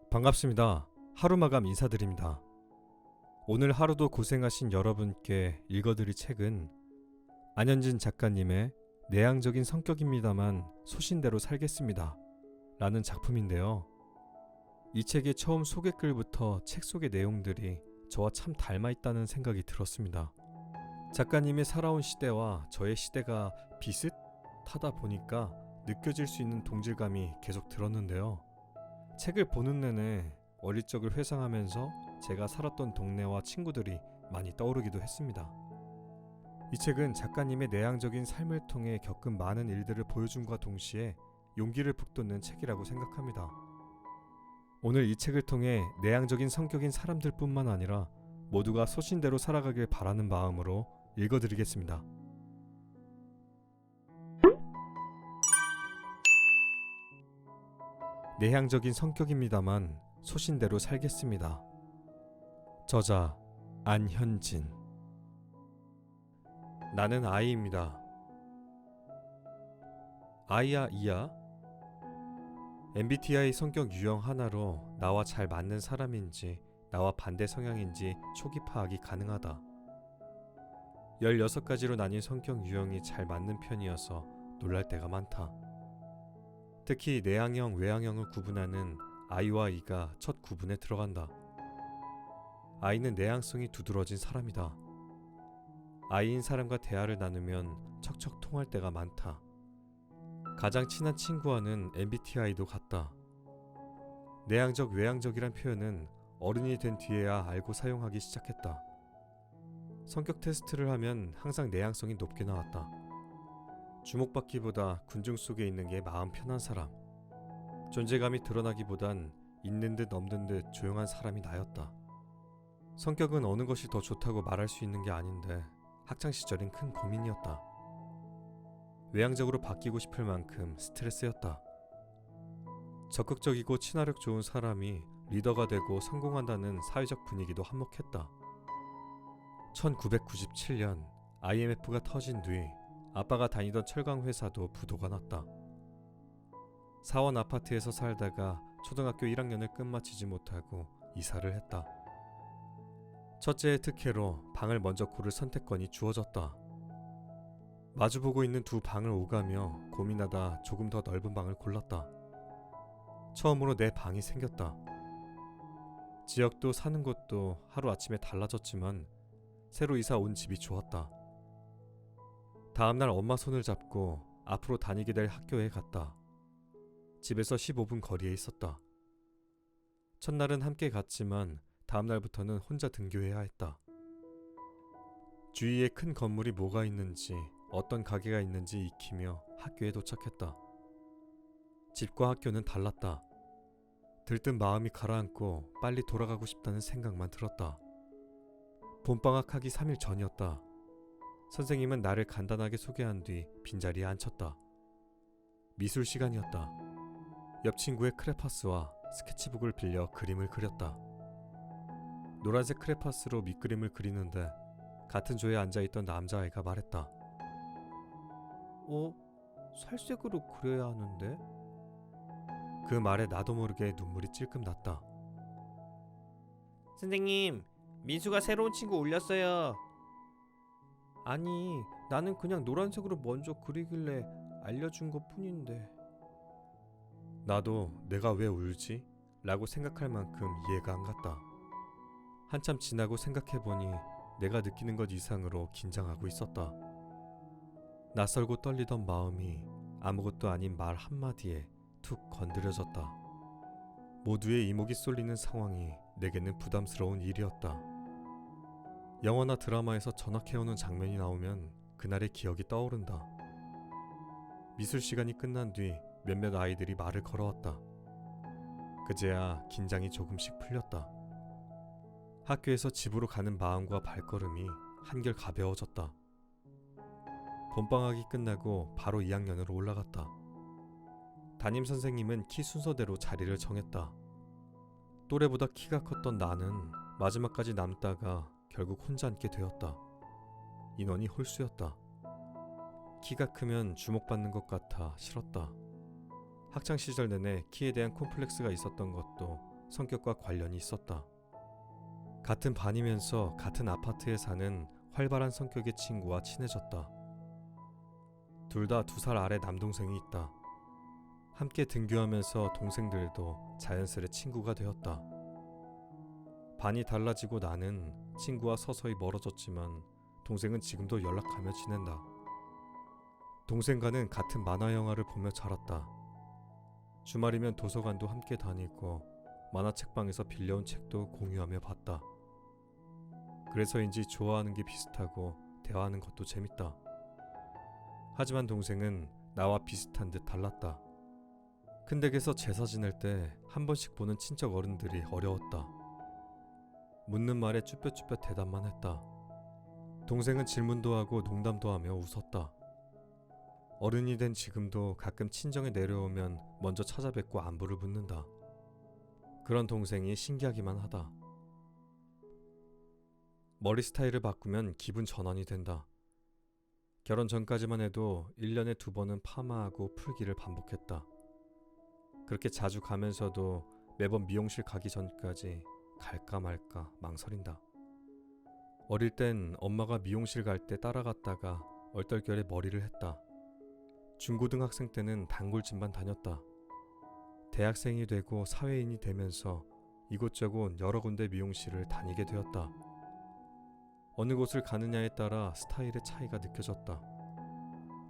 반갑습니다. 하루마감 인사드립니다. 오늘 하루도 고생하신 여러분께 읽어드릴 책은 안현진 작가님의 내향적인 성격입니다만 소신대로 살겠습니다 라는 작품인데요. 이 책의 처음 소개글부터 책 속의 내용들이 저와 참 닮아있다는 생각이 들었습니다. 작가님의 살아온 시대와 저의 시대가 비슷하다 보니까 느껴질 수 있는 동질감이 계속 들었는데요. 책을 보는 내내 어릴 적을 회상하면서 제가 살았던 동네와 친구들이 많이 떠오르기도 했습니다. 이 책은 작가님의 내향적인 삶을 통해 겪은 많은 일들을 보여줌과 동시에 용기를 북돋는 책이라고 생각합니다. 오늘 이 책을 통해 내향적인 성격인 사람들 뿐만 아니라 모두가 소신대로 살아가길 바라는 마음으로 읽어드리겠습니다. 내향적인 성격입니다만 소신대로 살겠습니다. 저자 안현진. 나는 아이입니다. 아이야 이야? MBTI 성격 유형 하나로 나와 잘 맞는 사람인지 나와 반대 성향인지 초기 파악이 가능하다. 16가지로 나뉜 성격 유형이 잘 맞는 편이어서 놀랄 때가 많다. 특히 내향형, 외향형을 구분하는 I와 E가 첫 구분에 들어간다. I는 내향성이 두드러진 사람이다. I인 사람과 대화를 나누면 척척 통할 때가 많다. 가장 친한 친구와는 MBTI도 같다. 내향적, 외향적이란 표현은 어른이 된 뒤에야 알고 사용하기 시작했다. 성격 테스트를 하면 항상 내향성이 높게 나왔다. 주목받기보다 군중 속에 있는 게 마음 편한 사람. 존재감이 드러나기보단 있는 듯 없는 듯 조용한 사람이 나였다. 성격은 어느 것이 더 좋다고 말할 수 있는 게 아닌데 학창시절엔 큰 고민이었다. 외향적으로 바뀌고 싶을 만큼 스트레스였다. 적극적이고 친화력 좋은 사람이 리더가 되고 성공한다는 사회적 분위기도 한몫했다. 1997년 IMF가 터진 뒤 아빠가 다니던 철강 회사도 부도가 났다. 사원 아파트에서 살다가 초등학교 1학년을 끝마치지 못하고 이사를 했다. 첫째의 특혜로 방을 먼저 고를 선택권이 주어졌다. 마주보고 있는 두 방을 오가며 고민하다 조금 더 넓은 방을 골랐다. 처음으로 내 방이 생겼다. 지역도 사는 곳도 하루아침에 달라졌지만 새로 이사 온 집이 좋았다. 다음날 엄마 손을 잡고 앞으로 다니게 될 학교에 갔다. 집에서 15분 거리에 있었다. 첫날은 함께 갔지만 다음날부터는 혼자 등교해야 했다. 주위에 큰 건물이 뭐가 있는지 어떤 가게가 있는지 익히며 학교에 도착했다. 집과 학교는 달랐다. 들뜬 마음이 가라앉고 빨리 돌아가고 싶다는 생각만 들었다. 봄방학 하기 3일 전이었다. 선생님은 나를 간단하게 소개한 뒤 빈자리에 앉혔다. 미술 시간이었다. 옆 친구의 크레파스와 스케치북을 빌려 그림을 그렸다. 노란색 크레파스로 밑그림을 그리는데 같은 조에 앉아있던 남자아이가 말했다. 살색으로 그려야 하는데? 그 말에 나도 모르게 눈물이 찔끔 났다. 선생님, 민수가 새로운 친구 올렸어요. 아니, 나는 그냥 노란색으로 먼저 그리길래 알려준 것 뿐인데. 나도 내가 왜 울지? 라고 생각할 만큼 이해가 안 갔다. 한참 지나고 생각해보니 내가 느끼는 것 이상으로 긴장하고 있었다. 낯설고 떨리던 마음이 아무것도 아닌 말 한마디에 툭 건드려졌다. 모두의 이목이 쏠리는 상황이 내게는 부담스러운 일이었다. 영화나 드라마에서 전학해오는 장면이 나오면 그날의 기억이 떠오른다. 미술 시간이 끝난 뒤 몇몇 아이들이 말을 걸어왔다. 그제야 긴장이 조금씩 풀렸다. 학교에서 집으로 가는 마음과 발걸음이 한결 가벼워졌다. 봄방학이 끝나고 바로 2학년으로 올라갔다. 담임선생님은 키 순서대로 자리를 정했다. 또래보다 키가 컸던 나는 마지막까지 남다가 결국 혼자 앉게 되었다. 인원이 홀수였다. 키가 크면 주목받는 것 같아 싫었다. 학창시절 내내 키에 대한 콤플렉스가 있었던 것도 성격과 관련이 있었다. 같은 반이면서 같은 아파트에 사는 활발한 성격의 친구와 친해졌다. 둘 다 2살 아래 남동생이 있다. 함께 등교하면서 동생들도 자연스레 친구가 되었다. 반이 달라지고 나는 친구와 서서히 멀어졌지만 동생은 지금도 연락하며 지낸다. 동생과는 같은 만화 영화를 보며 자랐다. 주말이면 도서관도 함께 다니고 만화책방에서 빌려온 책도 공유하며 봤다. 그래서인지 좋아하는 게 비슷하고 대화하는 것도 재밌다. 하지만 동생은 나와 비슷한 듯 달랐다. 큰 댁에서 제사 지낼 때 한 번씩 보는 친척 어른들이 어려웠다. 묻는 말에 쭈뼛쭈뼛 대답만 했다. 동생은 질문도 하고 농담도 하며 웃었다. 어른이 된 지금도 가끔 친정에 내려오면 먼저 찾아뵙고 안부를 묻는다. 그런 동생이 신기하기만 하다. 머리 스타일을 바꾸면 기분 전환이 된다. 결혼 전까지만 해도 1년에 2번은 파마하고 풀기를 반복했다. 그렇게 자주 가면서도 매번 미용실 가기 전까지 갈까 말까 망설인다. 어릴 땐 엄마가 미용실 갈 때 따라갔다가 얼떨결에 머리를 했다. 중고등학생 때는 단골집만 다녔다. 대학생이 되고 사회인이 되면서 이곳저곳 여러 군데 미용실을 다니게 되었다. 어느 곳을 가느냐에 따라 스타일의 차이가 느껴졌다.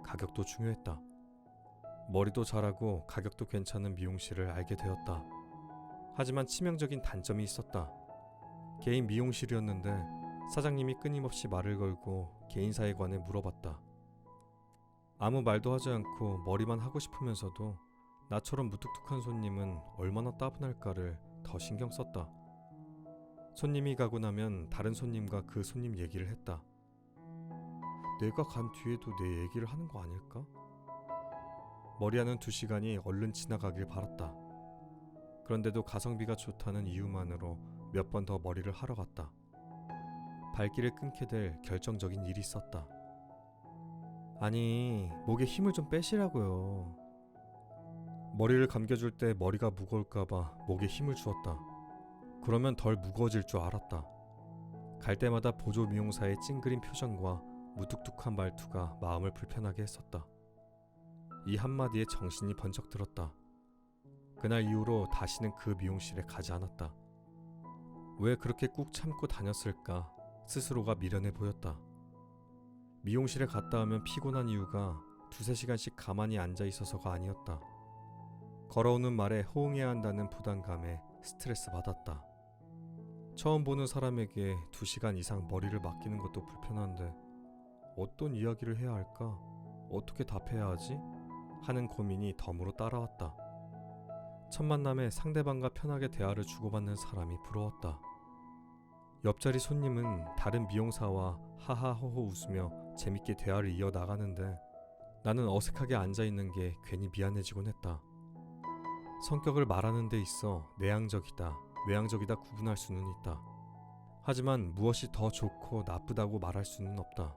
가격도 중요했다. 머리도 잘하고 가격도 괜찮은 미용실을 알게 되었다. 하지만 치명적인 단점이 있었다. 개인 미용실이었는데 사장님이 끊임없이 말을 걸고 개인사에 관해 물어봤다. 아무 말도 하지 않고 머리만 하고 싶으면서도 나처럼 무뚝뚝한 손님은 얼마나 따분할까를 더 신경 썼다. 손님이 가고 나면 다른 손님과 그 손님 얘기를 했다. 내가 간 뒤에도 내 얘기를 하는 거 아닐까? 머리하는 2시간이 얼른 지나가길 바랐다. 그런데도 가성비가 좋다는 이유만으로 몇 번 더 머리를 하러 갔다. 발길을 끊게 될 결정적인 일이 있었다. 아니, 목에 힘을 좀 빼시라고요. 머리를 감겨줄 때 머리가 무거울까봐 목에 힘을 주었다. 그러면 덜 무거워질 줄 알았다. 갈 때마다 보조 미용사의 찡그린 표정과 무뚝뚝한 말투가 마음을 불편하게 했었다. 이 한마디에 정신이 번쩍 들었다. 그날 이후로 다시는 그 미용실에 가지 않았다. 왜 그렇게 꾹 참고 다녔을까 스스로가 미련해 보였다. 미용실에 갔다 오면 피곤한 이유가 2-3시간씩 가만히 앉아 있어서가 아니었다. 걸어오는 말에 호응해야 한다는 부담감에 스트레스 받았다. 처음 보는 사람에게 2시간 이상 머리를 맡기는 것도 불편한데 어떤 이야기를 해야 할까? 어떻게 답해야 하지? 하는 고민이 덤으로 따라왔다. 첫 만남에 상대방과 편하게 대화를 주고받는 사람이 부러웠다. 옆자리 손님은 다른 미용사와 하하호호 웃으며 재밌게 대화를 이어나가는데 나는 어색하게 앉아있는 게 괜히 미안해지곤 했다. 성격을 말하는 데 있어 내향적이다, 외향적이다 구분할 수는 있다. 하지만 무엇이 더 좋고 나쁘다고 말할 수는 없다.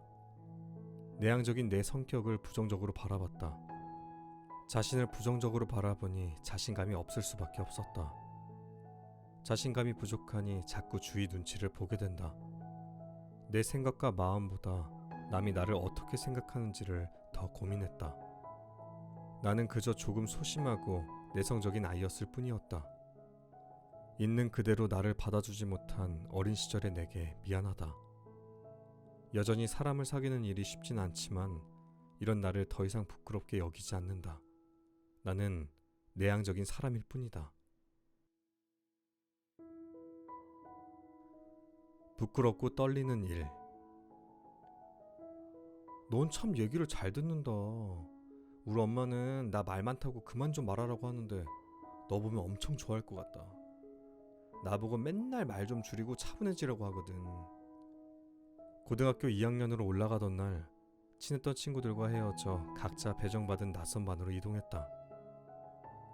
내향적인 내 성격을 부정적으로 바라봤다. 자신을 부정적으로 바라보니 자신감이 없을 수밖에 없었다. 자신감이 부족하니 자꾸 주위 눈치를 보게 된다. 내 생각과 마음보다 남이 나를 어떻게 생각하는지를 더 고민했다. 나는 그저 조금 소심하고 내성적인 아이였을 뿐이었다. 있는 그대로 나를 받아주지 못한 어린 시절의 내게 미안하다. 여전히 사람을 사귀는 일이 쉽진 않지만 이런 나를 더 이상 부끄럽게 여기지 않는다. 나는 내향적인 사람일 뿐이다. 부끄럽고 떨리는 일. 넌 참 얘기를 잘 듣는다. 우리 엄마는 나 말 많다고 그만 좀 말하라고 하는데 너 보면 엄청 좋아할 것 같다. 나보고 맨날 말 좀 줄이고 차분해지라고 하거든. 고등학교 2학년으로 올라가던 날 친했던 친구들과 헤어져 각자 배정받은 낯선 반으로 이동했다.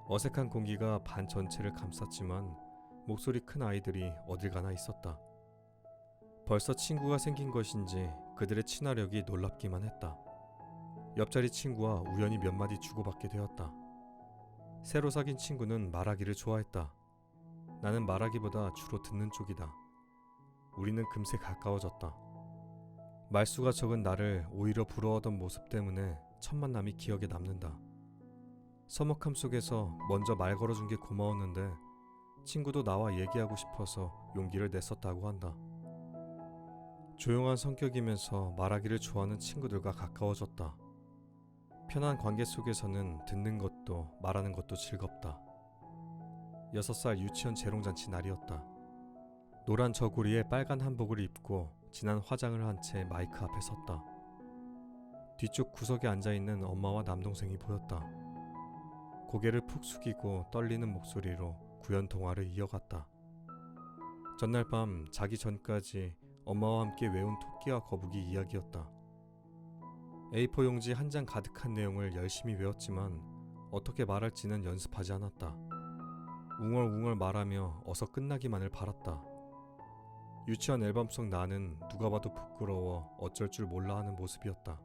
어색한 공기가 반 전체를 감쌌지만 목소리 큰 아이들이 어딜 가나 있었다. 벌써 친구가 생긴 것인지 그들의 친화력이 놀랍기만 했다. 옆자리 친구와 우연히 몇 마디 주고받게 되었다. 새로 사귄 친구는 말하기를 좋아했다. 나는 말하기보다 주로 듣는 쪽이다. 우리는 금세 가까워졌다. 말수가 적은 나를 오히려 부러워하던 모습 때문에 첫 만남이 기억에 남는다. 서먹함 속에서 먼저 말 걸어준 게 고마웠는데 친구도 나와 얘기하고 싶어서 용기를 냈었다고 한다. 조용한 성격이면서 말하기를 좋아하는 친구들과 가까워졌다. 편한 관계 속에서는 듣는 것도 말하는 것도 즐겁다. 6살 유치원 재롱잔치 날이었다. 노란 저고리에 빨간 한복을 입고 진한 화장을 한 채 마이크 앞에 섰다. 뒤쪽 구석에 앉아있는 엄마와 남동생이 보였다. 고개를 푹 숙이고 떨리는 목소리로 구연 동화를 이어갔다. 전날 밤 자기 전까지 엄마와 함께 외운 토끼와 거북이 이야기였다. A4 용지 한 장 가득한 내용을 열심히 외웠지만 어떻게 말할지는 연습하지 않았다. 웅얼웅얼 말하며 어서 끝나기만을 바랐다. 유치원 앨범 속 나는 누가 봐도 부끄러워 어쩔 줄 몰라 하는 모습이었다.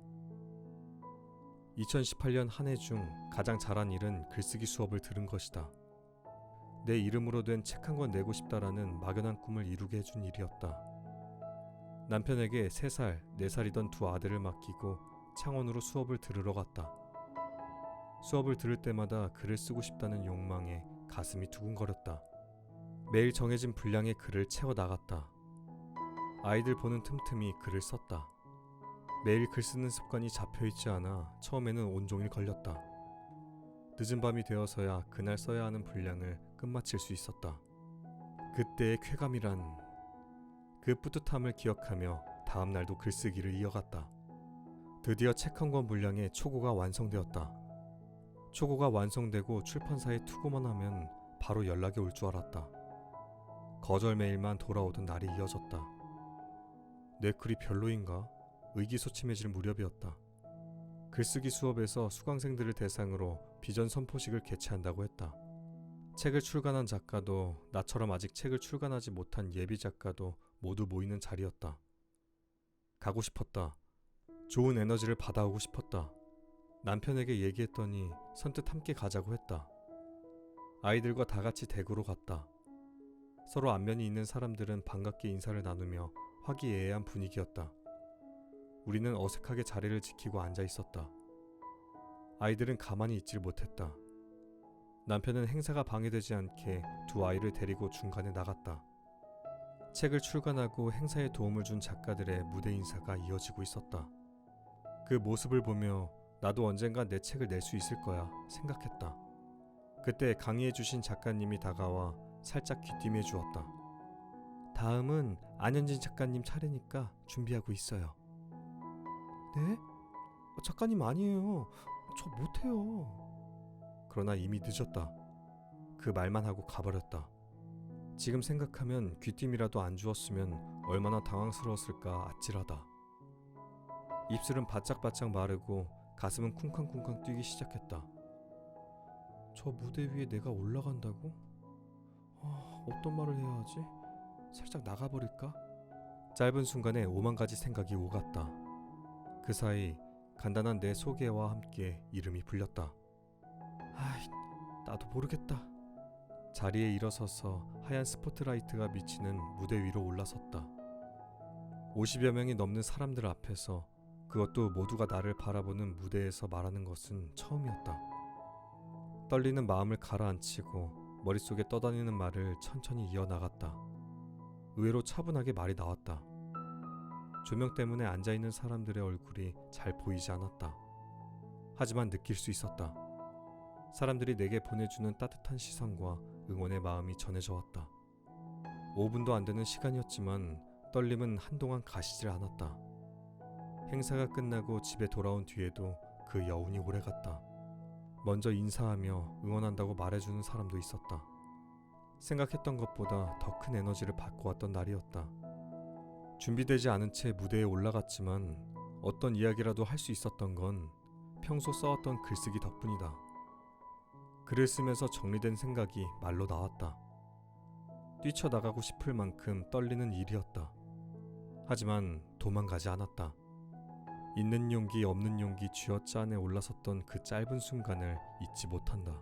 2018년 한 해 중 가장 잘한 일은 글쓰기 수업을 들은 것이다. 내 이름으로 된 책 한 권 내고 싶다라는 막연한 꿈을 이루게 해준 일이었다. 남편에게 3살, 4살이던 두 아들을 맡기고 창원으로 수업을 들으러 갔다. 수업을 들을 때마다 글을 쓰고 싶다는 욕망에 가슴이 두근거렸다. 매일 정해진 분량의 글을 채워 나갔다. 아이들 보는 틈틈이 글을 썼다. 매일 글 쓰는 습관이 잡혀있지 않아 처음에는 온종일 걸렸다. 늦은 밤이 되어서야 그날 써야 하는 분량을 끝마칠 수 있었다. 그때의 쾌감이란, 그 뿌듯함을 기억하며 다음 날도 글쓰기를 이어갔다. 드디어 책 한 권 분량의 초고가 완성되었다. 초고가 완성되고 출판사에 투고만 하면 바로 연락이 올 줄 알았다. 거절 메일만 돌아오던 날이 이어졌다. 내 글이 별로인가? 의기소침해질 무렵이었다. 글쓰기 수업에서 수강생들을 대상으로 비전 선포식을 개최한다고 했다. 책을 출간한 작가도 나처럼 아직 책을 출간하지 못한 예비 작가도 모두 모이는 자리였다. 가고 싶었다. 좋은 에너지를 받아오고 싶었다. 남편에게 얘기했더니 선뜻 함께 가자고 했다. 아이들과 다 같이 대구로 갔다. 서로 안면이 있는 사람들은 반갑게 인사를 나누며 화기애애한 분위기였다. 우리는 어색하게 자리를 지키고 앉아 있었다. 아이들은 가만히 있질 못했다. 남편은 행사가 방해되지 않게 두 아이를 데리고 중간에 나갔다. 책을 출간하고 행사에 도움을 준 작가들의 무대 인사가 이어지고 있었다. 그 모습을 보며 나도 언젠가 내 책을 낼 수 있을 거야 생각했다. 그때 강의해주신 작가님이 다가와 살짝 귀띔해 주었다. 다음은 안현진 작가님 차례니까 준비하고 있어요. 네? 작가님 아니에요. 저 못해요. 그러나 이미 늦었다. 그 말만 하고 가버렸다. 지금 생각하면 귀띔이라도 안 주었으면 얼마나 당황스러웠을까 아찔하다. 입술은 바짝바짝 마르고 가슴은 쿵쾅쿵쾅 뛰기 시작했다. 저 무대 위에 내가 올라간다고? 어떤 말을 해야 하지? 살짝 나가버릴까? 짧은 순간에 5만 가지 생각이 오갔다. 그 사이 간단한 내 소개와 함께 이름이 불렸다. 나도 모르겠다. 자리에 일어서서 하얀 스포트라이트가 비치는 무대 위로 올라섰다. 50여 명이 넘는 사람들 앞에서, 그것도 모두가 나를 바라보는 무대에서 말하는 것은 처음이었다. 떨리는 마음을 가라앉히고 머릿속에 떠다니는 말을 천천히 이어나갔다. 의외로 차분하게 말이 나왔다. 조명 때문에 앉아있는 사람들의 얼굴이 잘 보이지 않았다. 하지만 느낄 수 있었다. 사람들이 내게 보내주는 따뜻한 시선과 응원의 마음이 전해져 왔다. 5분도 안 되는 시간이었지만 떨림은 한동안 가시질 않았다. 행사가 끝나고 집에 돌아온 뒤에도 그 여운이 오래갔다. 먼저 인사하며 응원한다고 말해주는 사람도 있었다. 생각했던 것보다 더 큰 에너지를 받고 왔던 날이었다. 준비되지 않은 채 무대에 올라갔지만 어떤 이야기라도 할 수 있었던 건 평소 써왔던 글쓰기 덕분이다. 글을 쓰면서 정리된 생각이 말로 나왔다. 뛰쳐나가고 싶을 만큼 떨리는 일이었다. 하지만 도망가지 않았다. 있는 용기 없는 용기 쥐어짜내 올라섰던 그 짧은 순간을 잊지 못한다.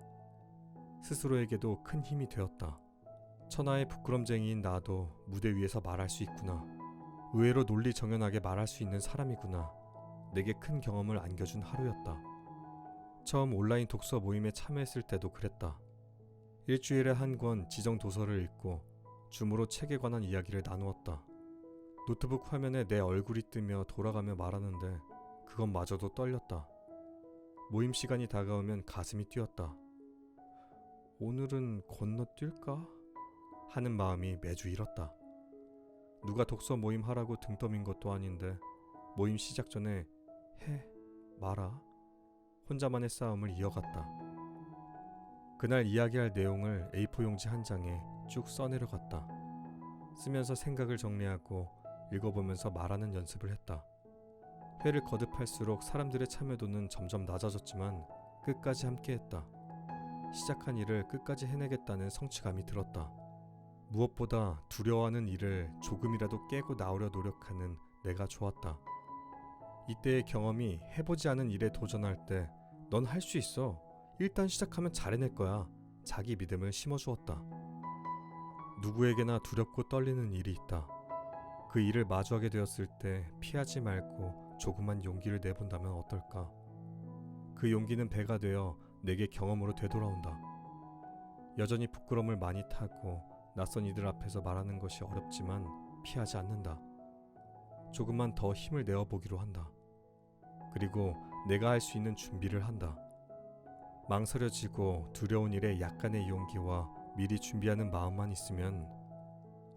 스스로에게도 큰 힘이 되었다. 천하의 부끄럼쟁이인 나도 무대 위에서 말할 수 있구나. 의외로 논리정연하게 말할 수 있는 사람이구나. 내게 큰 경험을 안겨준 하루였다. 처음 온라인 독서 모임에 참여했을 때도 그랬다. 일주일에 한 권 지정 도서를 읽고 줌으로 책에 관한 이야기를 나누었다. 노트북 화면에 내 얼굴이 뜨며 돌아가며 말하는데 그것마저도 떨렸다. 모임 시간이 다가오면 가슴이 뛰었다. 오늘은 건너뛸까? 하는 마음이 매주 일었다. 누가 독서 모임 하라고 등 떠민 것도 아닌데 모임 시작 전에 해, 마라 혼자만의 싸움을 이어갔다. 그날 이야기할 내용을 A4 용지 한 장에 쭉 써내려갔다. 쓰면서 생각을 정리하고 읽어보면서 말하는 연습을 했다. 회를 거듭할수록 사람들의 참여도는 점점 낮아졌지만 끝까지 함께했다. 시작한 일을 끝까지 해내겠다는 성취감이 들었다. 무엇보다 두려워하는 일을 조금이라도 깨고 나오려 노력하는 내가 좋았다. 이때의 경험이 해보지 않은 일에 도전할 때 넌 할 수 있어. 일단 시작하면 잘 해낼 거야. 자기 믿음을 심어주었다. 누구에게나 두렵고 떨리는 일이 있다. 그 일을 마주하게 되었을 때 피하지 말고 조그만 용기를 내본다면 어떨까? 그 용기는 배가 되어 내게 경험으로 되돌아온다. 여전히 부끄러움을 많이 타고 낯선 이들 앞에서 말하는 것이 어렵지만 피하지 않는다. 조금만 더 힘을 내어보기로 한다. 그리고 내가 할 수 있는 준비를 한다. 망설여지고 두려운 일에 약간의 용기와 미리 준비하는 마음만 있으면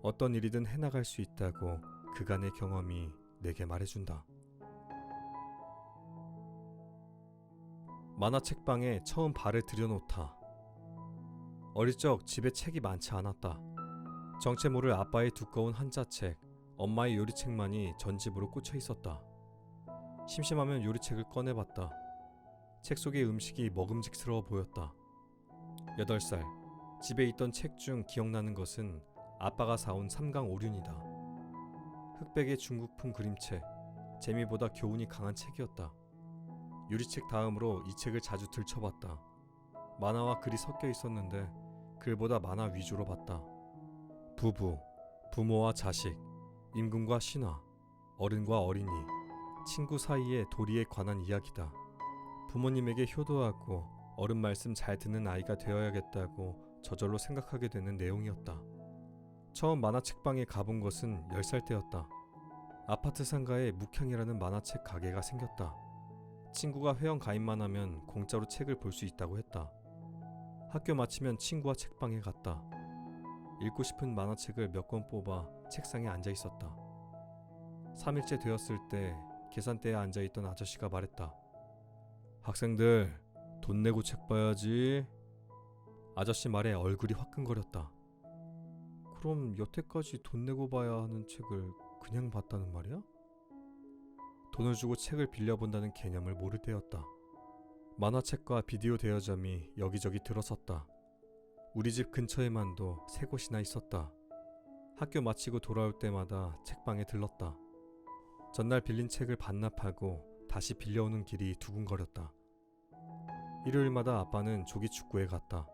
어떤 일이든 해나갈 수 있다고 그간의 경험이 내게 말해준다. 만화책방에 처음 발을 들여놓다. 어릴 적 집에 책이 많지 않았다. 정체 모를 아빠의 두꺼운 한자책, 엄마의 요리책만이 전집으로 꽂혀 있었다. 심심하면 요리책을 꺼내봤다. 책 속의 음식이 먹음직스러워 보였다. 8살, 집에 있던 책 중 기억나는 것은 아빠가 사온 삼강오륜이다. 흑백의 중국풍 그림체, 재미보다 교훈이 강한 책이었다. 유리책 다음으로 이 책을 자주 들춰봤다. 만화와 글이 섞여 있었는데 글보다 만화 위주로 봤다. 부부, 부모와 자식, 임금과 신하, 어른과 어린이, 친구 사이의 도리에 관한 이야기다. 부모님에게 효도하고 어른 말씀 잘 듣는 아이가 되어야겠다고 저절로 생각하게 되는 내용이었다. 처음 만화책방에 가본 것은 10살 때였다. 아파트 상가에 묵향이라는 만화책 가게가 생겼다. 친구가 회원 가입만 하면 공짜로 책을 볼 수 있다고 했다. 학교 마치면 친구와 책방에 갔다. 읽고 싶은 만화책을 몇 권 뽑아 책상에 앉아 있었다. 3일째 되었을 때 계산대에 앉아있던 아저씨가 말했다. 학생들, 돈 내고 책 봐야지. 아저씨 말에 얼굴이 화끈거렸다. 그럼 여태까지 돈 내고 봐야 하는 책을 그냥 봤다는 말이야? 돈을 주고 책을 빌려본다는 개념을 모를 때였다. 만화책과 비디오 대여점이 여기저기 들어섰다. 우리 집 근처에만도 3곳이나 있었다. 학교 마치고 돌아올 때마다 책방에 들렀다. 전날 빌린 책을 반납하고 다시 빌려오는 길이 두근거렸다. 일요일마다 아빠는 조기축구에 갔다.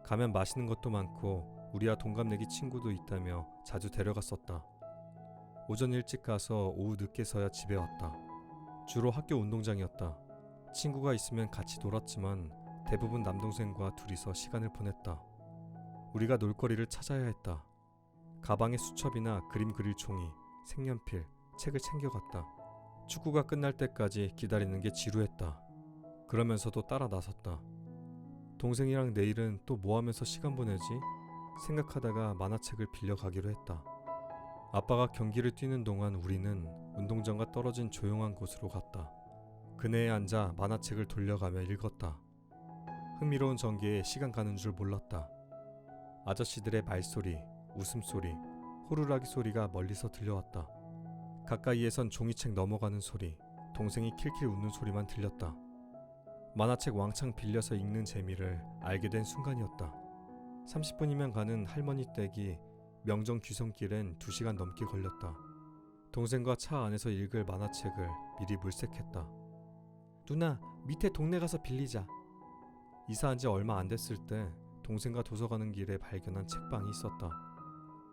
가면 맛있는 것도 많고 우리와 동갑내기 친구도 있다며 자주 데려갔었다. 오전 일찍 가서 오후 늦게서야 집에 왔다. 주로 학교 운동장이었다. 친구가 있으면 같이 놀았지만 대부분 남동생과 둘이서 시간을 보냈다. 우리가 놀거리를 찾아야 했다. 가방에 수첩이나 그림 그릴 종이, 색연필, 책을 챙겨갔다. 축구가 끝날 때까지 기다리는 게 지루했다. 그러면서도 따라 나섰다. 동생이랑 내일은 또 뭐 하면서 시간 보내지? 생각하다가 만화책을 빌려가기로 했다. 아빠가 경기를 뛰는 동안 우리는 운동장과 떨어진 조용한 곳으로 갔다. 그네에 앉아 만화책을 돌려가며 읽었다. 흥미로운 전개에 시간 가는 줄 몰랐다. 아저씨들의 말소리, 웃음소리, 호루라기 소리가 멀리서 들려왔다. 가까이에선 종이책 넘어가는 소리, 동생이 킬킬 웃는 소리만 들렸다. 만화책 왕창 빌려서 읽는 재미를 알게 된 순간이었다. 30분이면 가는 할머니 댁이 명정 귀성길엔 2시간 넘게 걸렸다. 동생과 차 안에서 읽을 만화책을 미리 물색했다. 누나, 밑에 동네 가서 빌리자. 이사한 지 얼마 안 됐을 때 동생과 도서 가는 길에 발견한 책방이 있었다.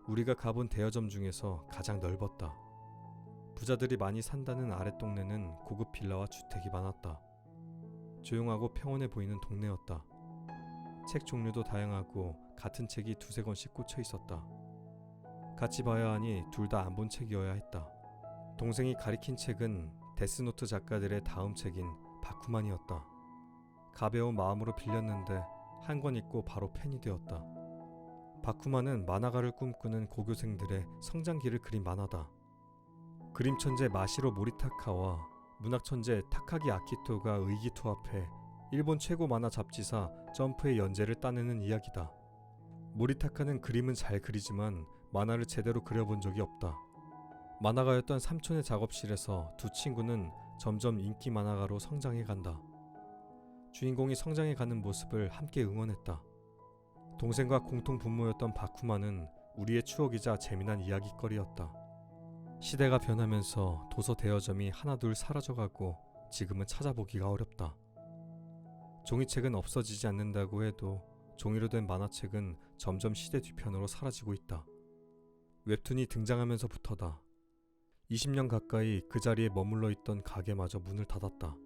우리가 가본 대여점 중에서 가장 넓었다. 부자들이 많이 산다는 아랫동네는 고급 빌라와 주택이 많았다. 조용하고 평온해 보이는 동네였다. 책 종류도 다양하고 같은 책이 두세 권씩 꽂혀 있었다. 같이 봐야 하니 둘 다 안 본 책이어야 했다. 동생이 가리킨 책은 데스노트 작가들의 다음 책인 바쿠만이었다. 가벼운 마음으로 빌렸는데 한 권 읽고 바로 팬이 되었다. 바쿠만은 만화가를 꿈꾸는 고교생들의 성장기를 그린 만화다. 그림 천재 마시로 모리타카와 문학 천재 타카기 아키토가 의기투합해 일본 최고 만화 잡지사 점프의 연재를 따내는 이야기다. 모리타카는 그림은 잘 그리지만 만화를 제대로 그려본 적이 없다. 만화가였던 삼촌의 작업실에서 두 친구는 점점 인기 만화가로 성장해 간다. 주인공이 성장해 가는 모습을 함께 응원했다. 동생과 공통 분모였던 바쿠만은 우리의 추억이자 재미난 이야깃거리였다. 시대가 변하면서 도서 대여점이 하나둘 사라져가고 지금은 찾아보기가 어렵다. 종이책은 없어지지 않는다고 해도 종이로 된 만화책은 점점 시대 뒤편으로 사라지고 있다. 웹툰이 등장하면서부터다. 20년 가까이 그 자리에 머물러 있던 가게마저 문을 닫았다.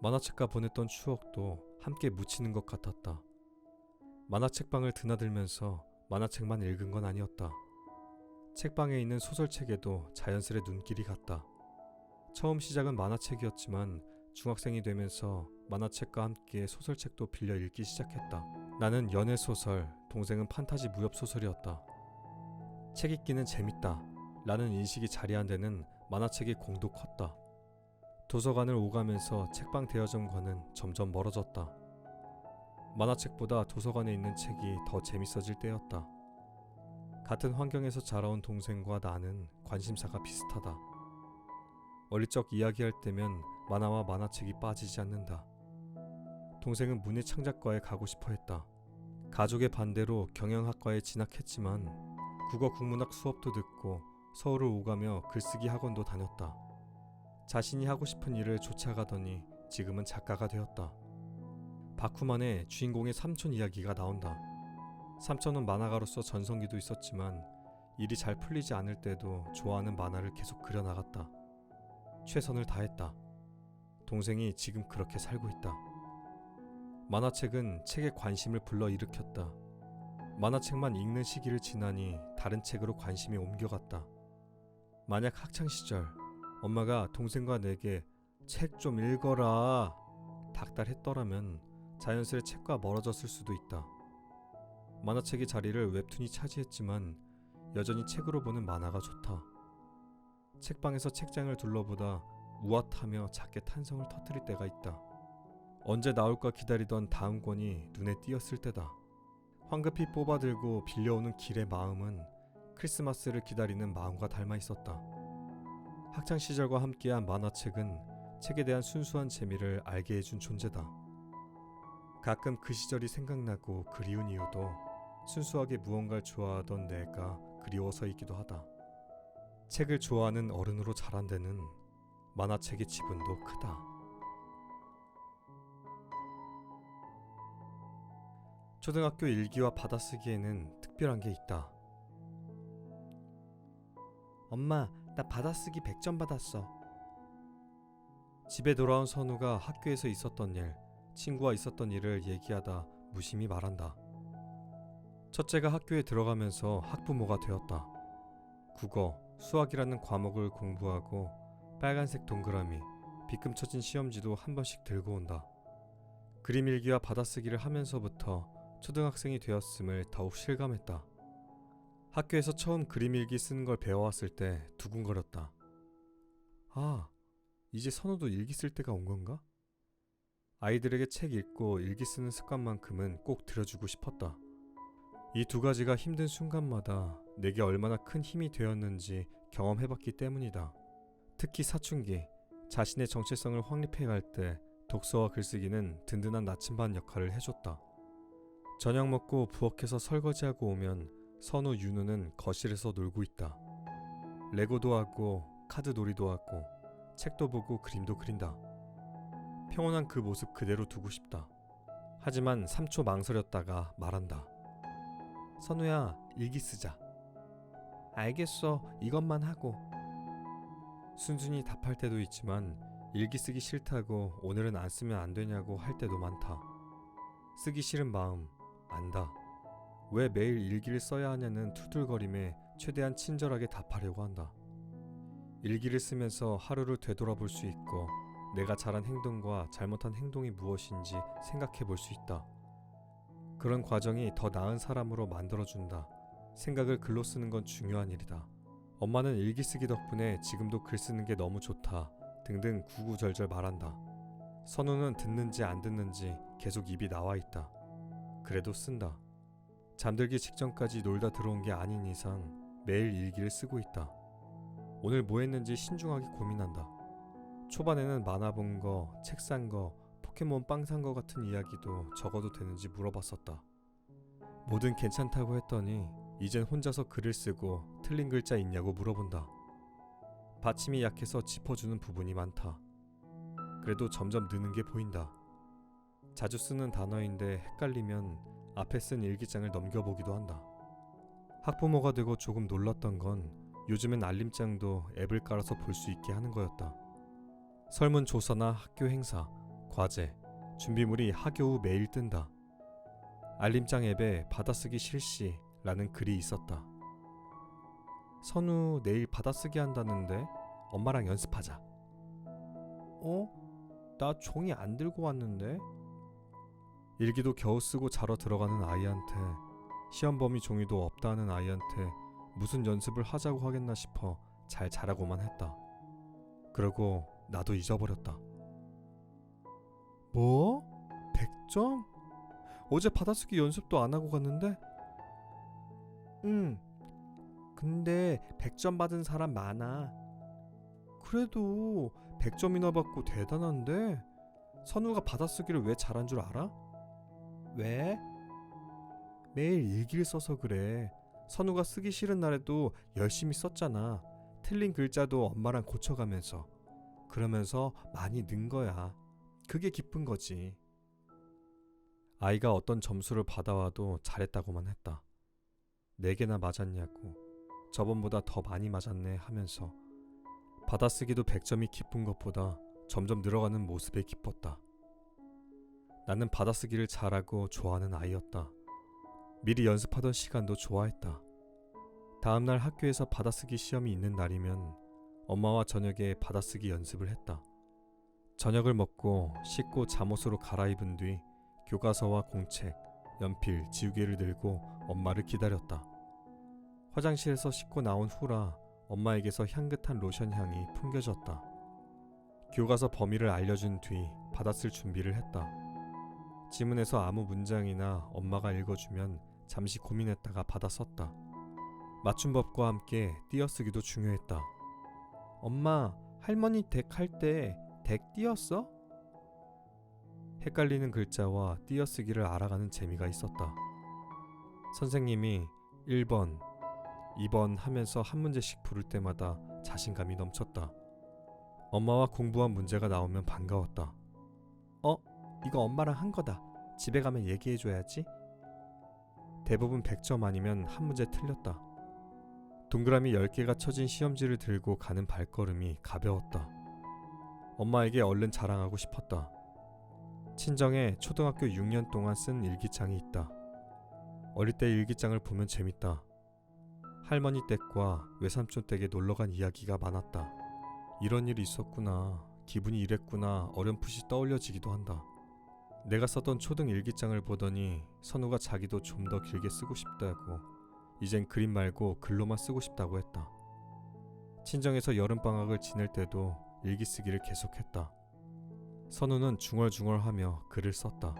만화책과 보냈던 추억도 함께 묻히는 것 같았다. 만화책방을 드나들면서 만화책만 읽은 건 아니었다. 책방에 있는 소설책에도 자연스레 눈길이 갔다. 처음 시작은 만화책이었지만 중학생이 되면서 만화책과 함께 소설책도 빌려 읽기 시작했다. 나는 연애소설, 동생은 판타지 무협소설이었다. 책 읽기는 재밌다 라는 인식이 자리한 데는 만화책의 공도 컸다. 도서관을 오가면서 책방 대여점과는 점점 멀어졌다. 만화책보다 도서관에 있는 책이 더 재밌어질 때였다. 같은 환경에서 자라온 동생과 나는 관심사가 비슷하다. 어릴 적 이야기할 때면 만화와 만화책이 빠지지 않는다. 동생은 문예창작과에 가고 싶어 했다. 가족의 반대로 경영학과에 진학했지만 국어 국문학 수업도 듣고 서울을 오가며 글쓰기 학원도 다녔다. 자신이 하고 싶은 일을 쫓아가더니 지금은 작가가 되었다. 바쿠만의 주인공의 삼촌 이야기가 나온다. 삼촌은 만화가로서 전성기도 있었지만 일이 잘 풀리지 않을 때도 좋아하는 만화를 계속 그려나갔다. 최선을 다했다. 동생이 지금 그렇게 살고 있다. 만화책은 책에 관심을 불러일으켰다. 만화책만 읽는 시기를 지나니 다른 책으로 관심이 옮겨갔다. 만약 학창시절 엄마가 동생과 내게 책 좀 읽어라 닥달했더라면 자연스레 책과 멀어졌을 수도 있다. 만화책의 자리를 웹툰이 차지했지만 여전히 책으로 보는 만화가 좋다. 책방에서 책장을 둘러보다 우아하며 작게 탄성을 터뜨릴 때가 있다. 언제 나올까 기다리던 다음 권이 눈에 띄었을 때다. 황급히 뽑아들고 빌려오는 길의 마음은 크리스마스를 기다리는 마음과 닮아 있었다. 학창시절과 함께한 만화책은 책에 대한 순수한 재미를 알게 해준 존재다. 가끔 그 시절이 생각나고 그리운 이유도 순수하게 무언가를 좋아하던 내가 그리워서이기도 하다. 책을 좋아하는 어른으로 자란 데는 만화책의 지분도 크다. 초등학교 일기와 받아쓰기에는 특별한 게 있다. 엄마, 나 받아쓰기 100점 받았어. 집에 돌아온 선우가 학교에서 있었던 일, 친구와 있었던 일을 얘기하다 무심히 말한다. 첫째가 학교에 들어가면서 학부모가 되었다. 국어, 수학이라는 과목을 공부하고 빨간색 동그라미, 빗금쳐진 시험지도 한 번씩 들고 온다. 그림 일기와 받아쓰기를 하면서부터 초등학생이 되었음을 더욱 실감했다. 학교에서 처음 그림 일기 쓰는 걸 배워왔을 때 두근거렸다. 아, 이제 선우도 일기 쓸 때가 온 건가? 아이들에게 책 읽고 일기 쓰는 습관만큼은 꼭 들여주고 싶었다. 이 두 가지가 힘든 순간마다 내게 얼마나 큰 힘이 되었는지 경험해봤기 때문이다. 특히 사춘기, 자신의 정체성을 확립해갈 때 독서와 글쓰기는 든든한 나침반 역할을 해줬다. 저녁 먹고 부엌에서 설거지하고 오면 선우 윤우는 거실에서 놀고 있다. 레고도 하고 카드 놀이도 하고 책도 보고 그림도 그린다. 평온한 그 모습 그대로 두고 싶다. 하지만 3초 망설였다가 말한다. 선우야, 일기 쓰자. 알겠어, 이것만 하고. 순순히 답할 때도 있지만 일기 쓰기 싫다고 오늘은 안 쓰면 안 되냐고 할 때도 많다. 쓰기 싫은 마음 안다. 왜 매일 일기를 써야 하냐는 투덜거림에 최대한 친절하게 답하려고 한다. 일기를 쓰면서 하루를 되돌아볼 수 있고 내가 잘한 행동과 잘못한 행동이 무엇인지 생각해 볼 수 있다. 그런 과정이 더 나은 사람으로 만들어준다. 생각을 글로 쓰는 건 중요한 일이다. 엄마는 일기 쓰기 덕분에 지금도 글 쓰는 게 너무 좋다 등등 구구절절 말한다. 선우는 듣는지 안 듣는지 계속 입이 나와 있다. 그래도 쓴다. 잠들기 직전까지 놀다 들어온 게 아닌 이상 매일 일기를 쓰고 있다. 오늘 뭐 했는지 신중하게 고민한다. 초반에는 만화 본 거, 책 산 거, 포켓몬 빵 산 거 같은 이야기도 적어도 되는지 물어봤었다. 뭐든 괜찮다고 했더니 이젠 혼자서 글을 쓰고 틀린 글자 있냐고 물어본다. 받침이 약해서 짚어주는 부분이 많다. 그래도 점점 느는 게 보인다. 자주 쓰는 단어인데 헷갈리면 앞에 쓴 일기장을 넘겨보기도 한다. 학부모가 되고 조금 놀랐던 건 요즘엔 알림장도 앱을 깔아서 볼 수 있게 하는 거였다. 설문조사나 학교 행사, 과제, 준비물이 하교 후 매일 뜬다. 알림장 앱에 받아쓰기 실시라는 글이 있었다. 선우 내일 받아쓰기 한다는데 엄마랑 연습하자. 나 종이 안 들고 왔는데? 일기도 겨우 쓰고 자러 들어가는 아이한테, 시험 범위 종이도 없다는 아이한테 무슨 연습을 하자고 하겠나 싶어 잘 자라고만 했다. 그러고 나도 잊어버렸다. 뭐? 100점? 어제 받아쓰기 연습도 안 하고 갔는데? 근데 100점 받은 사람 많아. 그래도 100점이나 받고 대단한데? 선우가 받아쓰기를 왜 잘한 줄 알아? 왜? 매일 일기를 써서 그래. 선우가 쓰기 싫은 날에도 열심히 썼잖아. 틀린 글자도 엄마랑 고쳐가면서. 그러면서 많이 는 거야. 그게 기쁜 거지. 아이가 어떤 점수를 받아와도 잘했다고만 했다. 4개나 맞았냐고, 저번보다 더 많이 맞았네 하면서 받아쓰기도 100점이 기쁜 것보다 점점 늘어가는 모습에 기뻤다. 나는 받아쓰기를 잘하고 좋아하는 아이였다. 미리 연습하던 시간도 좋아했다. 다음날 학교에서 받아쓰기 시험이 있는 날이면 엄마와 저녁에 받아쓰기 연습을 했다. 저녁을 먹고 씻고 잠옷으로 갈아입은 뒤 교과서와 공책, 연필, 지우개를 들고 엄마를 기다렸다. 화장실에서 씻고 나온 후라 엄마에게서 향긋한 로션 향이 풍겨졌다. 교과서 범위를 알려준 뒤 받아쓸 준비를 했다. 지문에서 아무 문장이나 엄마가 읽어주면 잠시 고민했다가 받아 썼다. 맞춤법과 함께 띄어쓰기도 중요했다. 엄마, 할머니 댁 할 때 댁 띄었어? 헷갈리는 글자와 띄어쓰기를 알아가는 재미가 있었다. 선생님이 1번, 2번 하면서 한 문제씩 부를 때마다 자신감이 넘쳤다. 엄마와 공부한 문제가 나오면 반가웠다. 이거 엄마랑 한 거다. 집에 가면 얘기해줘야지. 대부분 100점 아니면 한 문제 틀렸다. 동그라미 10개가 쳐진 시험지를 들고 가는 발걸음이 가벼웠다. 엄마에게 얼른 자랑하고 싶었다. 친정에 초등학교 6년 동안 쓴 일기장이 있다. 어릴 때 일기장을 보면 재밌다. 할머니 댁과 외삼촌 댁에 놀러간 이야기가 많았다. 이런 일이 있었구나, 기분이 이랬구나 어렴풋이 떠올려지기도 한다. 내가 썼던 초등 일기장을 보더니 선우가 자기도 좀 더 길게 쓰고 싶다고, 이젠 그림 말고 글로만 쓰고 싶다고 했다. 친정에서 여름방학을 지낼 때도 일기 쓰기를 계속했다. 선우는 중얼중얼하며 글을 썼다.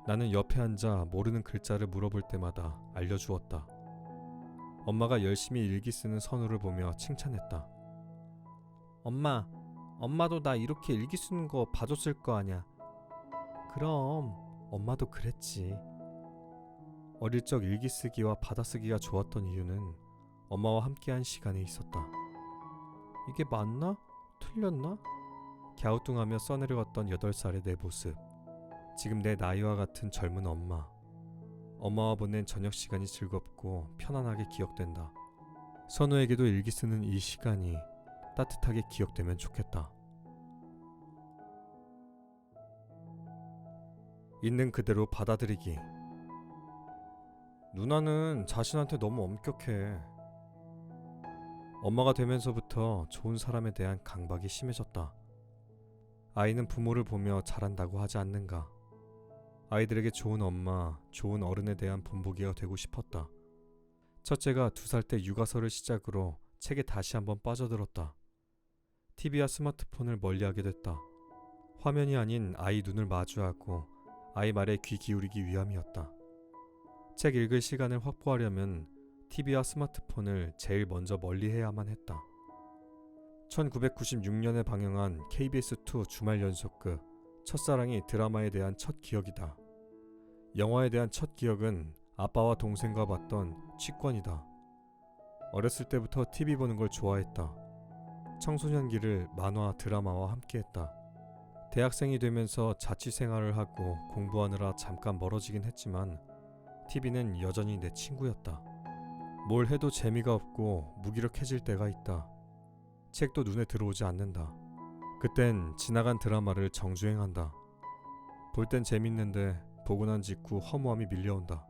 나는 옆에 앉아 모르는 글자를 물어볼 때마다 알려주었다. 엄마가 열심히 일기 쓰는 선우를 보며 칭찬했다. 엄마도 나 이렇게 일기 쓰는 거 봐줬을 거 아냐. 그럼 엄마도 그랬지. 어릴 적 일기 쓰기와 받아쓰기가 좋았던 이유는 엄마와 함께한 시간에 있었다. 이게 맞나? 틀렸나? 갸우뚱하며 써내려갔던 8살의 내 모습. 지금 내 나이와 같은 젊은 엄마와 보낸 저녁 시간이 즐겁고 편안하게 기억된다. 선우에게도 일기 쓰는 이 시간이 따뜻하게 기억되면 좋겠다. 있는 그대로 받아들이기. 누나는 자신한테 너무 엄격해. 엄마가 되면서부터 좋은 사람에 대한 강박이 심해졌다. 아이는 부모를 보며 자란다고 하지 않는가. 아이들에게 좋은 엄마, 좋은 어른에 대한 본보기가 되고 싶었다. 첫째가 2살 때 육아서를 시작으로 책에 다시 한번 빠져들었다. TV와 스마트폰을 멀리하게 됐다. 화면이 아닌 아이 눈을 마주하고 아이 말에 귀 기울이기 위함이었다. 책 읽을 시간을 확보하려면 TV와 스마트폰을 제일 먼저 멀리해야만 했다. 1996년에 방영한 KBS2 주말 연속극 첫사랑이 드라마에 대한 첫 기억이다. 영화에 대한 첫 기억은 아빠와 동생과 봤던 취권이다. 어렸을 때부터 TV 보는 걸 좋아했다. 청소년기를 만화, 드라마와 함께했다. 대학생이 되면서 자취 생활을 하고 공부하느라 잠깐 멀어지긴 했지만 TV는 여전히 내 친구였다. 뭘 해도 재미가 없고 무기력해질 때가 있다. 책도 눈에 들어오지 않는다. 그땐 지나간 드라마를 정주행한다. 볼 땐 재밌는데 보고 난 직후 허무함이 밀려온다.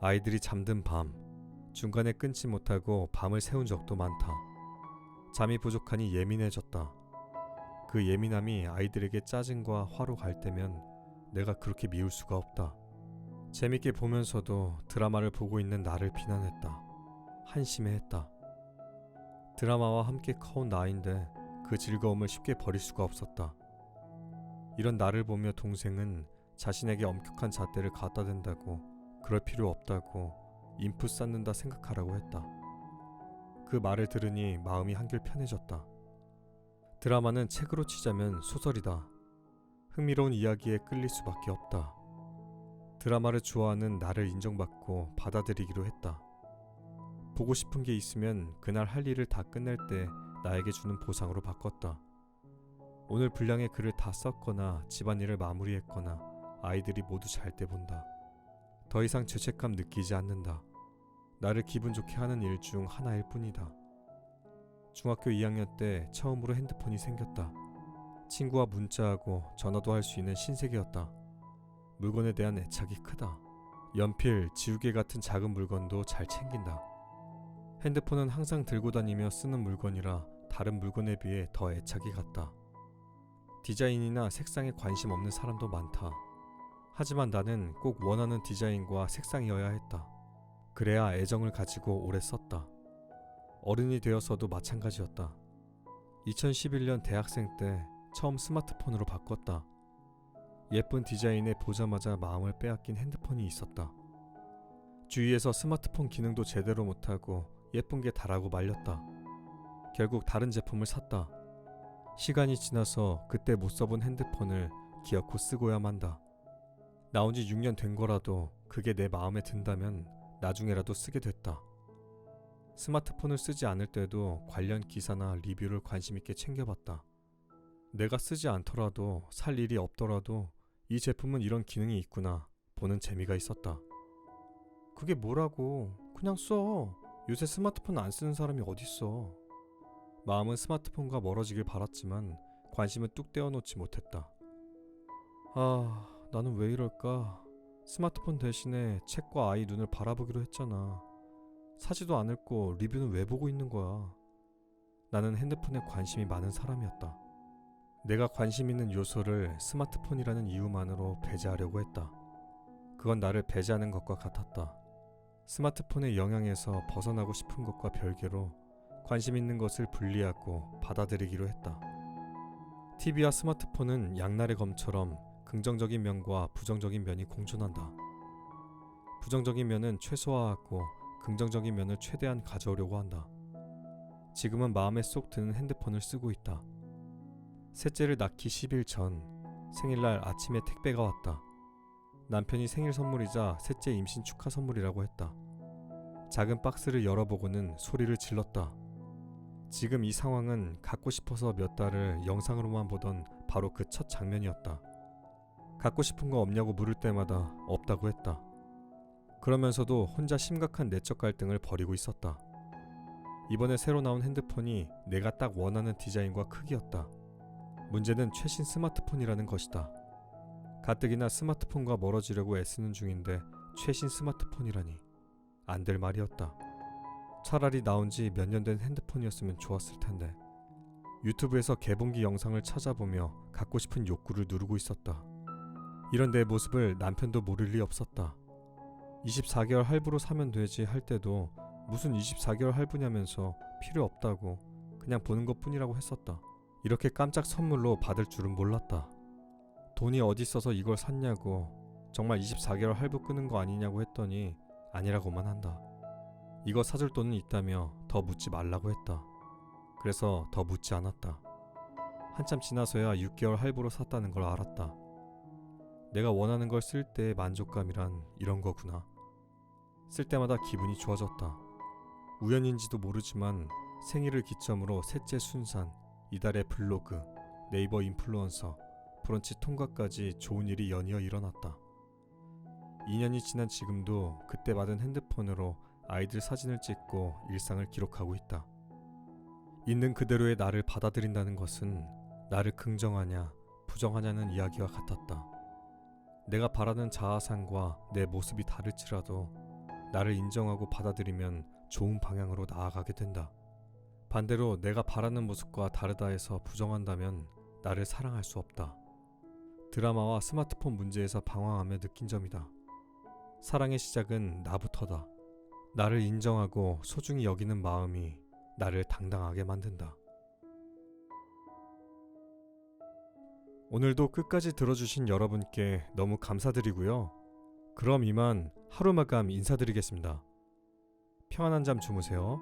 아이들이 잠든 밤, 중간에 끊지 못하고 밤을 새운 적도 많다. 잠이 부족하니 예민해졌다. 그 예민함이 아이들에게 짜증과 화로 갈 때면 내가 그렇게 미울 수가 없다. 재밌게 보면서도 드라마를 보고 있는 나를 비난했다. 한심해했다. 드라마와 함께 커온 나인데 그 즐거움을 쉽게 버릴 수가 없었다. 이런 나를 보며 동생은 자신에게 엄격한 잣대를 갖다 댄다고, 그럴 필요 없다고, 인풋 쌓는다 생각하라고 했다. 그 말을 들으니 마음이 한결 편해졌다. 드라마는 책으로 치자면 소설이다. 흥미로운 이야기에 끌릴 수밖에 없다. 드라마를 좋아하는 나를 인정받고 받아들이기로 했다. 보고 싶은 게 있으면 그날 할 일을 다 끝낼 때 나에게 주는 보상으로 바꿨다. 오늘 분량의 글을 다 썼거나 집안일을 마무리했거나 아이들이 모두 잘 때 본다. 더 이상 죄책감 느끼지 않는다. 나를 기분 좋게 하는 일 중 하나일 뿐이다. 중학교 2학년 때 처음으로 핸드폰이 생겼다. 친구와 문자하고 전화도 할 수 있는 신세계였다. 물건에 대한 애착이 크다. 연필, 지우개 같은 작은 물건도 잘 챙긴다. 핸드폰은 항상 들고 다니며 쓰는 물건이라 다른 물건에 비해 더 애착이 갔다. 디자인이나 색상에 관심 없는 사람도 많다. 하지만 나는 꼭 원하는 디자인과 색상이어야 했다. 그래야 애정을 가지고 오래 썼다. 어른이 되어서도 마찬가지였다. 2011년 대학생 때 처음 스마트폰으로 바꿨다. 예쁜 디자인에 보자마자 마음을 빼앗긴 핸드폰이 있었다. 주위에서 스마트폰 기능도 제대로 못하고 예쁜 게 다라고 말렸다. 결국 다른 제품을 샀다. 시간이 지나서 그때 못 써본 핸드폰을 기어코 쓰고야 만다. 나온 지 6년 된 거라도 그게 내 마음에 든다면 나중에라도 쓰게 됐다. 스마트폰을 쓰지 않을 때도 관련 기사나 리뷰를 관심 있게 챙겨봤다. 내가 쓰지 않더라도 살 일이 없더라도 이 제품은 이런 기능이 있구나 보는 재미가 있었다. 그게 뭐라고, 그냥 써. 요새 스마트폰 안 쓰는 사람이 어딨어. 마음은 스마트폰과 멀어지길 바랐지만 관심은 뚝 떼어놓지 못했다. 나는 왜 이럴까? 스마트폰 대신에 책과 아이 눈을 바라보기로 했잖아. 사지도 않을 거 리뷰는 왜 보고 있는 거야? 나는 핸드폰에 관심이 많은 사람이었다. 내가 관심 있는 요소를 스마트폰이라는 이유만으로 배제하려고 했다. 그건 나를 배제하는 것과 같았다. 스마트폰의 영향에서 벗어나고 싶은 것과 별개로 관심 있는 것을 분리하고 받아들이기로 했다. TV와 스마트폰은 양날의 검처럼 긍정적인 면과 부정적인 면이 공존한다. 부정적인 면은 최소화하고 긍정적인 면을 최대한 가져오려고 한다. 지금은 마음에 쏙 드는 핸드폰을 쓰고 있다. 셋째를 낳기 10일 전 생일날 아침에 택배가 왔다. 남편이 생일 선물이자 셋째 임신 축하 선물이라고 했다. 작은 박스를 열어보고는 소리를 질렀다. 지금 이 상황은 갖고 싶어서 몇 달을 영상으로만 보던 바로 그 첫 장면이었다. 갖고 싶은 거 없냐고 물을 때마다 없다고 했다. 그러면서도 혼자 심각한 내적 갈등을 벌이고 있었다. 이번에 새로 나온 핸드폰이 내가 딱 원하는 디자인과 크기였다. 문제는 최신 스마트폰이라는 것이다. 가뜩이나 스마트폰과 멀어지려고 애쓰는 중인데 최신 스마트폰이라니 안 될 말이었다. 차라리 나온 지 몇 년 된 핸드폰이었으면 좋았을 텐데. 유튜브에서 개봉기 영상을 찾아보며 갖고 싶은 욕구를 누르고 있었다. 이런 내 모습을 남편도 모를 리 없었다. 24개월 할부로 사면 되지 할 때도 무슨 24개월 할부냐면서 필요 없다고 그냥 보는 것 뿐이라고 했었다. 이렇게 깜짝 선물로 받을 줄은 몰랐다. 돈이 어디 있어서 이걸 샀냐고, 정말 24개월 할부 끄는 거 아니냐고 했더니 아니라고만 한다. 이거 사줄 돈은 있다며 더 묻지 말라고 했다. 그래서 더 묻지 않았다. 한참 지나서야 6개월 할부로 샀다는 걸 알았다. 내가 원하는 걸 쓸 때의 만족감이란 이런 거구나. 쓸 때마다 기분이 좋아졌다. 우연인지도 모르지만 생일을 기점으로 셋째 순산, 이달의 블로그, 네이버 인플루언서, 브런치 통과까지 좋은 일이 연이어 일어났다. 2년이 지난 지금도 그때 받은 핸드폰으로 아이들 사진을 찍고 일상을 기록하고 있다. 있는 그대로의 나를 받아들인다는 것은 나를 긍정하냐 부정하냐는 이야기와 같았다. 내가 바라는 자아상과 내 모습이 다를지라도 나를 인정하고 받아들이면 좋은 방향으로 나아가게 된다. 반대로 내가 바라는 모습과 다르다 해서 부정한다면 나를 사랑할 수 없다. 드라마와 스마트폰 문제에서 방황하며 느낀 점이다. 사랑의 시작은 나부터다. 나를 인정하고 소중히 여기는 마음이 나를 당당하게 만든다. 오늘도 끝까지 들어주신 여러분께 너무 감사드리고요. 그럼 이만 하루 마감 인사드리겠습니다. 평안한 잠 주무세요.